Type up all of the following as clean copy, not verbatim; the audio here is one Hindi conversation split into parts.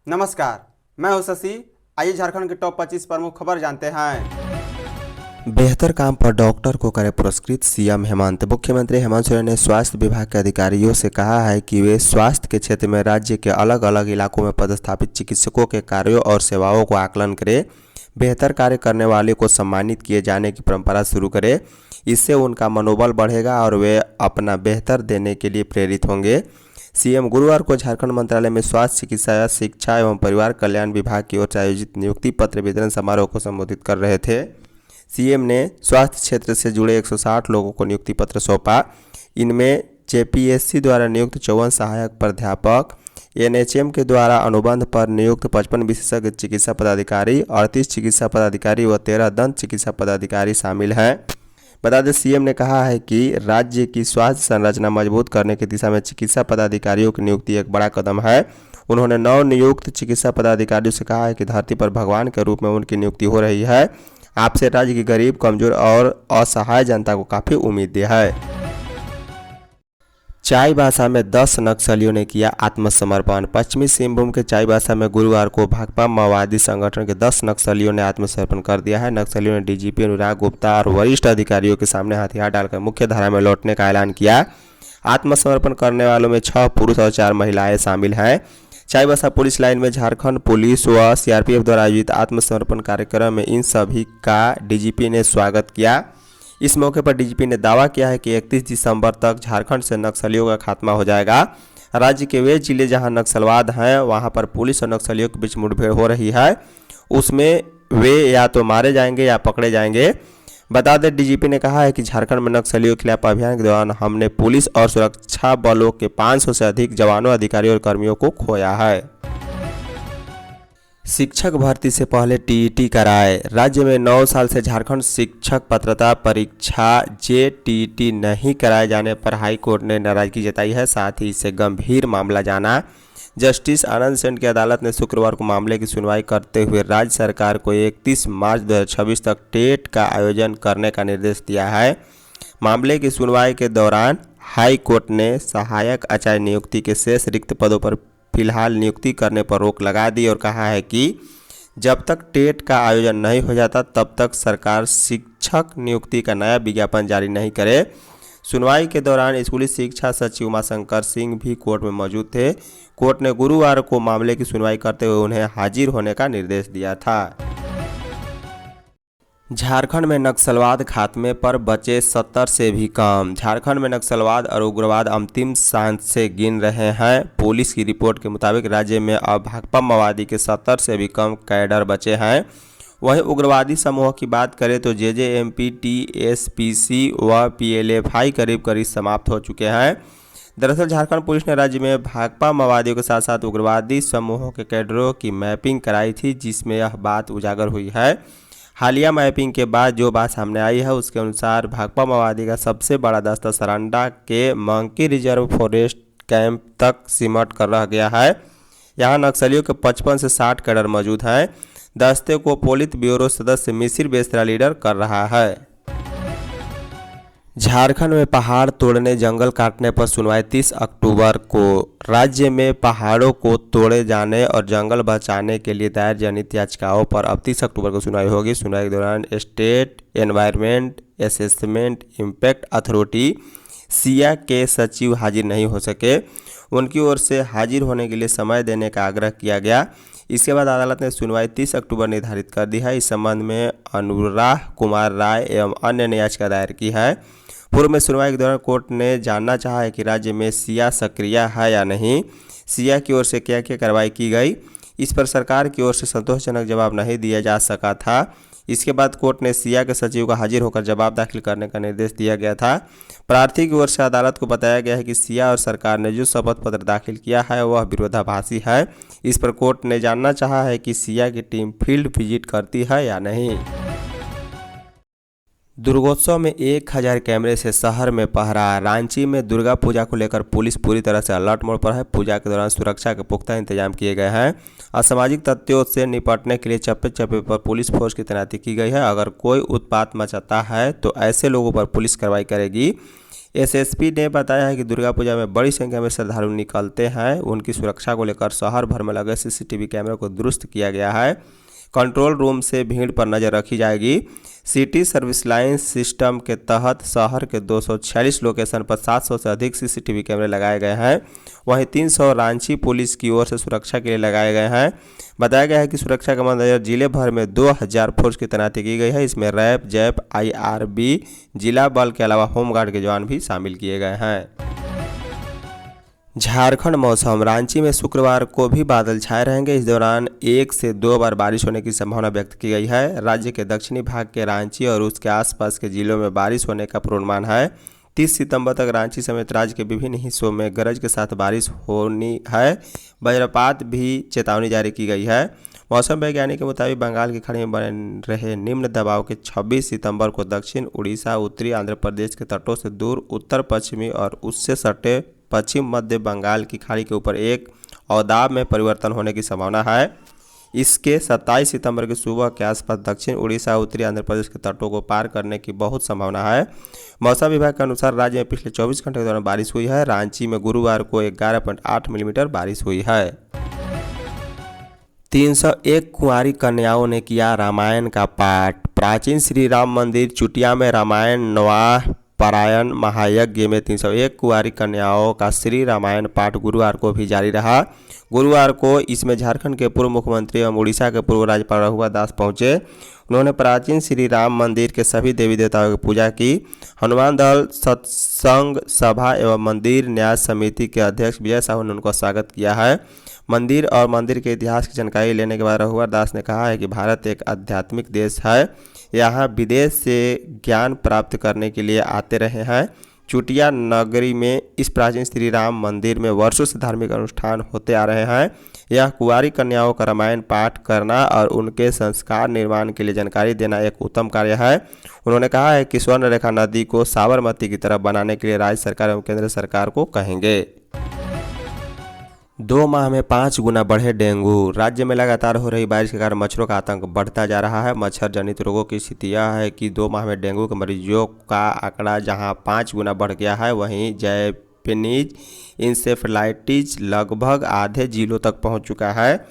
नमस्कार, मैं हूं शशि। आइए झारखंड की टॉप 25 प्रमुख खबर जानते हैं। बेहतर काम पर डॉक्टर को करे पुरस्कृत सीएम हेमंत। मुख्यमंत्री हेमंत सोरेन ने स्वास्थ्य विभाग के अधिकारियों से कहा है कि वे स्वास्थ्य के क्षेत्र में राज्य के अलग अलग इलाकों में पदस्थापित चिकित्सकों के कार्यों और सेवाओं को आकलन करें। बेहतर कार्य करने वाले को सम्मानित किए जाने की परंपरा शुरू करें। इससे उनका मनोबल बढ़ेगा और वे अपना बेहतर देने के लिए प्रेरित होंगे। सीएम गुरुवार को झारखंड मंत्रालय में स्वास्थ्य, चिकित्सा, शिक्षा एवं परिवार कल्याण विभाग की ओर से आयोजित नियुक्ति पत्र वितरण समारोह को संबोधित कर रहे थे। सीएम ने स्वास्थ्य क्षेत्र से जुड़े 160 लोगों को नियुक्ति पत्र सौंपा। इनमें जेपीएससी द्वारा नियुक्त 54 सहायक प्राध्यापक, एनएचएम के द्वारा अनुबंध पर नियुक्त 55 विशेषज्ञ चिकित्सा पदाधिकारी, 38 चिकित्सा पदाधिकारी व 13 दंत चिकित्सा पदाधिकारी शामिल हैं। बता दें, सीएम ने कहा है कि राज्य की स्वास्थ्य संरचना मजबूत करने की दिशा में चिकित्सा पदाधिकारियों की नियुक्ति एक बड़ा कदम है। उन्होंने नव नियुक्त चिकित्सा पदाधिकारियों से कहा है कि धरती पर भगवान के रूप में उनकी नियुक्ति हो रही है। आपसे राज्य की गरीब, कमजोर और असहाय जनता को काफ़ी उम्मीद है। चाईबासा में 10 नक्सलियों ने किया आत्मसमर्पण। पश्चिमी सिंहभूम के चाईबासा में गुरुवार को भाकपा माओवादी संगठन के 10 नक्सलियों ने आत्मसमर्पण कर दिया है। नक्सलियों ने डीजीपी अनुराग गुप्ता और वरिष्ठ अधिकारियों के सामने हथियार डालकर मुख्य धारा में लौटने का ऐलान किया। आत्मसमर्पण करने वालों में 6 पुरुष और 4 महिलाएं शामिल हैं। चाईबासा पुलिस लाइन में झारखंड पुलिस व सीआरपीएफ द्वारा आयोजित आत्मसमर्पण कार्यक्रम में इन सभी का डीजीपी ने स्वागत किया। इस मौके पर डीजीपी ने दावा किया है कि 31 दिसंबर तक झारखंड से नक्सलियों का खात्मा हो जाएगा। राज्य के वे जिले जहां नक्सलवाद हैं वहां पर पुलिस और नक्सलियों के बीच मुठभेड़ हो रही है, उसमें वे या तो मारे जाएंगे या पकड़े जाएंगे। बता दें, डीजीपी ने कहा है कि झारखंड में नक्सलियों के खिलाफ अभियान के दौरान हमने पुलिस और सुरक्षा बलों के 500 से अधिक जवानों, अधिकारियों और कर्मियों को खोया है। शिक्षक भर्ती से पहले टीईटी कराए। राज्य में 9 साल से झारखंड शिक्षक पात्रता परीक्षा जेटीईटी नहीं कराए जाने पर हाई कोर्ट ने नाराजगी जताई है। साथ ही इसे गंभीर मामला जाना। जस्टिस आनंद सेन की अदालत ने शुक्रवार को मामले की सुनवाई करते हुए राज्य सरकार को 31 मार्च 2026 तक टेट का आयोजन करने का निर्देश दिया है। मामले की सुनवाई के दौरान हाई कोर्ट ने सहायक आचार्य नियुक्ति के शेष रिक्त पदों पर फिलहाल नियुक्ति करने पर रोक लगा दी और कहा है कि जब तक टेट का आयोजन नहीं हो जाता तब तक सरकार शिक्षक नियुक्ति का नया विज्ञापन जारी नहीं करे। सुनवाई के दौरान स्कूली शिक्षा सचिव उमाशंकर सिंह भी कोर्ट में मौजूद थे। कोर्ट ने गुरुवार को मामले की सुनवाई करते हुए उन्हें हाजिर होने का निर्देश दिया था। झारखंड में नक्सलवाद खात्मे पर बचे 70 से भी कम। झारखंड में नक्सलवाद और उग्रवाद अंतिम सांस से गिन रहे हैं। पुलिस की रिपोर्ट के मुताबिक राज्य में अब भाकपा माओवादी के 70 से भी कम कैडर बचे हैं। वहीं उग्रवादी समूह की बात करें तो जेजेएमपी, टीएसपीसी व पीएलएफआई करीब करीब समाप्त हो चुके हैं। दरअसल झारखंड पुलिस ने राज्य में भाकपा माओवादियों के साथ साथ उग्रवादी समूहों के कैडरों की मैपिंग कराई थी, जिसमें यह बात उजागर हुई है। हालिया मैपिंग के बाद जो बात सामने आई है उसके अनुसार भाकपा माओवादी का सबसे बड़ा दस्ता सरांडा के मंकी रिजर्व फॉरेस्ट कैंप तक सिमट कर रह गया है। यहाँ नक्सलियों के 55 से 60 कैडर मौजूद हैं। दस्ते को पोलित ब्यूरो सदस्य मिसिर बेसरा लीडर कर रहा है। झारखंड में पहाड़ तोड़ने, जंगल काटने पर सुनवाई 30 अक्टूबर को। राज्य में पहाड़ों को तोड़े जाने और जंगल बचाने के लिए दायर जनहित याचिकाओं पर अब 30 अक्टूबर को सुनवाई होगी। सुनवाई के दौरान state environment assessment impact authority Siya के सचिव हाजिर नहीं हो सके। उनकी ओर से हाजिर होने के लिए समय देने का आग्रह किया गया। इसके बाद अदालत ने सुनवाई 30 अक्टूबर निर्धारित कर दी है। इस संबंध में अनुराग कुमार राय एवं अन्य ने याचिका दायर की है। पूर्व में सुनवाई के दौरान कोर्ट ने जानना चाहा है कि राज्य में सिया सक्रिय है या नहीं, सिया की ओर से क्या क्या कार्रवाई की गई। इस पर सरकार की ओर से संतोषजनक जवाब नहीं दिया जा सका था। इसके बाद कोर्ट ने सिया के सचिव को हाजिर होकर जवाब दाखिल करने का निर्देश दिया गया था। प्रार्थी की ओर से अदालत को बताया गया है कि सिया और सरकार ने जो शपथ पत्र दाखिल किया है वह विरोधाभासी है। इस पर कोर्ट ने जानना चाहा है कि सिया की टीम फील्ड विजिट करती है या नहीं। दुर्गोत्सव में 1000 कैमरे से शहर में पहरा। रांची में दुर्गा पूजा को लेकर पुलिस पूरी तरह से अलर्ट मोड पर है। पूजा के दौरान सुरक्षा के पुख्ता इंतजाम किए गए हैं। असामाजिक तत्वों से निपटने के लिए चप्पे चप्पे पर पुलिस फोर्स की तैनाती की गई है। अगर कोई उत्पात मचाता है तो ऐसे लोगों पर पुलिस कार्रवाई करेगी। एसएसपी ने बताया है कि दुर्गा पूजा में बड़ी संख्या में श्रद्धालु निकलते हैं। उनकी सुरक्षा को लेकर शहर भर में लगे सीसीटीवी कैमरे को दुरुस्त किया गया है। कंट्रोल रूम से भीड़ पर नजर रखी जाएगी। सिटी सर्विस लाइन सिस्टम के तहत शहर के 246 लोकेशन पर 700 से अधिक सीसीटीवी कैमरे लगाए गए हैं। वहीं 300 रांची पुलिस की ओर से सुरक्षा के लिए लगाए गए हैं। बताया गया है कि सुरक्षा के मद्देनजर जिले भर में 2000 फोर्स की तैनाती की गई है। इसमें रैप, जैप, IRB, जिला बल के अलावा होमगार्ड के जवान भी शामिल किए गए हैं। झारखंड मौसम। रांची में शुक्रवार को भी बादल छाए रहेंगे। इस दौरान 1 से 2 बार बारिश होने की संभावना व्यक्त की गई है। राज्य के दक्षिणी भाग के रांची और उसके आसपास के जिलों में बारिश होने का पूर्वानुमान है। 30 सितंबर तक रांची समेत राज्य के विभिन्न हिस्सों में गरज के साथ बारिश होनी है। वज्रपात भी चेतावनी जारी की गई है। मौसम वैज्ञानिक के मुताबिक बंगाल की खाड़ी में बने रहे निम्न दबाव के 26 सितंबर को दक्षिण उड़ीसा, उत्तरी आंध्र प्रदेश के तटों से दूर उत्तर पश्चिमी और उससे सटे पश्चिम मध्य बंगाल की खाड़ी के ऊपर एक अवदाब में परिवर्तन होने की संभावना है। इसके 27 सितंबर की सुबह के आसपास दक्षिण उड़ीसा, उत्तरी आंध्र प्रदेश के तटों को पार करने की बहुत संभावना है। मौसम विभाग के अनुसार राज्य में पिछले 24 घंटे के दौरान बारिश हुई है। रांची में गुरुवार को 11.8 मिलीमीटर बारिश हुई है। 301 कुंवारी कन्याओं ने किया रामायण का पाठ। प्राचीन श्री राम मंदिर चुटिया में रामायण नवाह पारायण महायज्ञ में 301 कुंवारी कन्याओं का श्री रामायण पाठ गुरुवार को भी जारी रहा। गुरुवार को इसमें झारखंड के पूर्व मुख्यमंत्री एवं उड़ीसा के पूर्व राज्यपाल रघुवर दास पहुंचे। उन्होंने प्राचीन श्री राम मंदिर के सभी देवी देवताओं की पूजा की। हनुमान दल सत्संग सभा एवं मंदिर न्यास समिति के अध्यक्ष विजय साहू ने उनका स्वागत किया है। मंदिर और मंदिर के इतिहास की जानकारी लेने के बाद रघुवर दास ने कहा है कि भारत एक आध्यात्मिक देश है। यहाँ विदेश से ज्ञान प्राप्त करने के लिए आते रहे हैं। चुटिया नगरी में इस प्राचीन श्री राम मंदिर में वर्षों से धार्मिक अनुष्ठान होते आ रहे हैं। यह कुंवारी कन्याओं का रामायण पाठ करना और उनके संस्कार निर्माण के लिए जानकारी देना एक उत्तम कार्य है। उन्होंने कहा है कि स्वर्ण रेखा नदी को साबरमती की तरफ बनाने के लिए राज्य सरकार एवं केंद्र सरकार को कहेंगे। 2 माह में 5 गुना बढ़े डेंगू। राज्य में लगातार हो रही बारिश के कारण मच्छरों का आतंक बढ़ता जा रहा है। मच्छर जनित रोगों की स्थिति यह है कि 2 माह में डेंगू के मरीजों का आंकड़ा जहां 5 गुना बढ़ गया है, वहीं जैपनीज इंसेफेलाइटिस लगभग आधे जिलों तक पहुंच चुका है।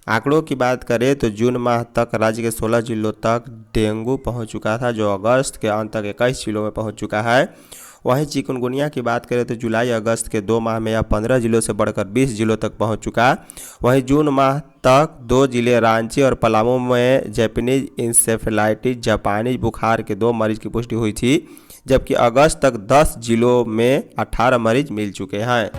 आंकड़ों की बात करें तो जून माह तक राज्य के 16 जिलों तक डेंगू पहुँच चुका था, जो अगस्त के अंत तक 21 जिलों में पहुँच चुका है। वहीं चिकनगुनिया की बात करें तो जुलाई अगस्त के 2 माह में यह 15 जिलों से बढ़कर 20 जिलों तक पहुंच चुका। वहीं जून माह तक 2 जिले रांची और पलामू में जैपनीज इंसेफेलाइटिस जापानी बुखार के 2 मरीज की पुष्टि हुई थी, जबकि अगस्त तक 10 जिलों में 18 मरीज मिल चुके हैं।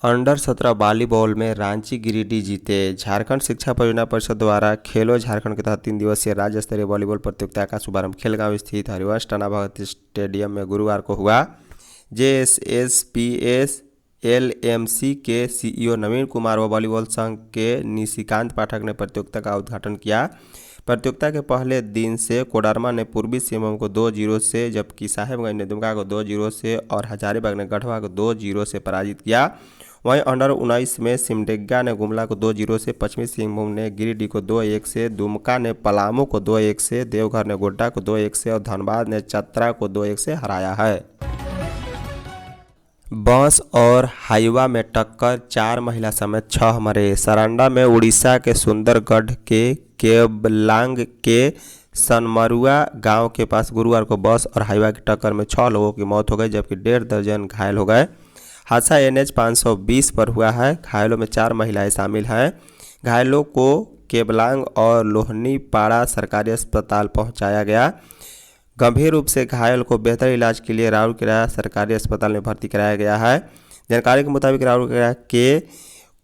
अंडर 17 वॉलीबॉल में रांची गिरिडीह जीते। झारखंड शिक्षा परियोजना परिषद द्वारा खेलो झारखंड के तहत 3 दिवसीय राज्य स्तरीय वॉलीबॉल प्रतियोगिता का शुभारंभ खेलगांव स्थित हरिवंश टना भगत स्टेडियम में गुरुवार को हुआ। JSSPS LMC के CEO नवीन कुमार व वॉलीबॉल संघ के निशिकांत पाठक ने प्रतियोगिता का उद्घाटन किया। प्रतियोगिता के पहले दिन से कोडरमा ने पूर्वी सिंहभूम को 2-0 से, जबकि साहेबगंज ने दुमका को 2-0 से और हजारीबाग ने गढ़वा को 2-0 से पराजित किया। वहीं अंडर 19 में सिमडेगा ने गुमला को 2-0 से, पश्चिमी सिंहभूम ने गिरिडीह को 2-1 से, दुमका ने पलामू को 2-1 से, देवघर ने गोड्डा को 2-1 से और धनबाद ने चतरा को 2-1 से हराया है। बस और हाईवा में टक्कर, 4 महिला समेत 6 मरे। सरांडा में उड़ीसा के सुंदरगढ़ के केबलांग के सनमरुआ गांव के पास गुरुवार को बस और हाईवा की टक्कर में 6 लोगों की मौत हो गई, जबकि 1.5 दर्जन घायल हो गए। हादसा NH 520 पर हुआ है। घायलों में 4 महिलाएं शामिल हैं। घायलों को केबलांग और लोहनीपाड़ा सरकारी अस्पताल पहुंचाया गया। गंभीर रूप से घायल को बेहतर इलाज के लिए राउरकेला सरकारी अस्पताल में भर्ती कराया गया है। जानकारी के मुताबिक राउरकेला के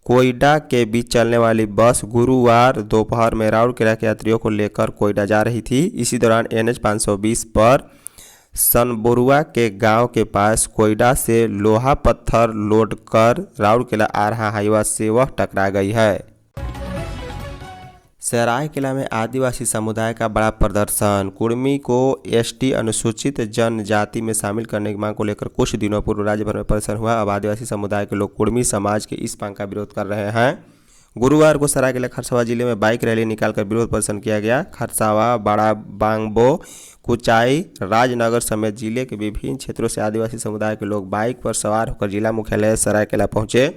कोयडा के बीच चलने वाली बस गुरुवार दोपहर में राउरकेला के यात्रियों को लेकर कोयडा जा रही थी। इसी दौरान NH 520 पर सनबोरुआ के गांव के पास कोयडा से लोहा पत्थर लोड कर राउरकेला आ रहा हाईवा से वह टकरा गई है। सरायकेला में आदिवासी समुदाय का बड़ा प्रदर्शन। कुर्मी को ST अनुसूचित जनजाति में शामिल करने की मांग को लेकर कुछ दिनों पूर्व राज्य भर में प्रदर्शन हुआ। अब आदिवासी समुदाय के लोग कुर्मी समाज के इस मांग का विरोध कर रहे हैं। गुरुवार को सरायकेला खरसावां जिले में बाइक रैली निकालकर विरोध प्रदर्शन किया गया। खरसावां, बड़ा बांगबो, कुचाई, राजनगर समेत जिले के विभिन्न क्षेत्रों से आदिवासी समुदाय के लोग बाइक पर सवार होकर जिला मुख्यालय सरायकेला पहुंचे।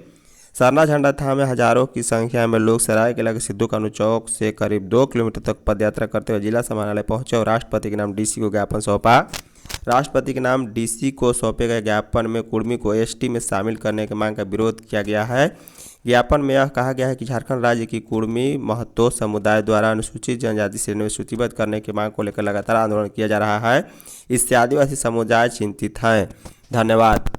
सरना झंडा थामे हजारों की संख्या में लोग सरायकेला के सिद्धू कानू चौक से करीब 2 किलोमीटर तक पदयात्रा करते हुए जिला समाहरणालय पहुंचे और राष्ट्रपति के नाम डीसी को ज्ञापन सौंपा। राष्ट्रपति के नाम डीसी को सौंपे गए ज्ञापन में कुर्मी को एसटी में शामिल करने की मांग का विरोध किया गया है। ज्ञापन में यह कहा गया है कि झारखंड राज्य की कुर्मी महतो समुदाय द्वारा अनुसूचित जनजाति श्रेणी में सूचीबद्ध करने की मांग को लेकर लगातार आंदोलन किया जा रहा है। इससे आदिवासी समुदाय चिंतित हैं। धन्यवाद।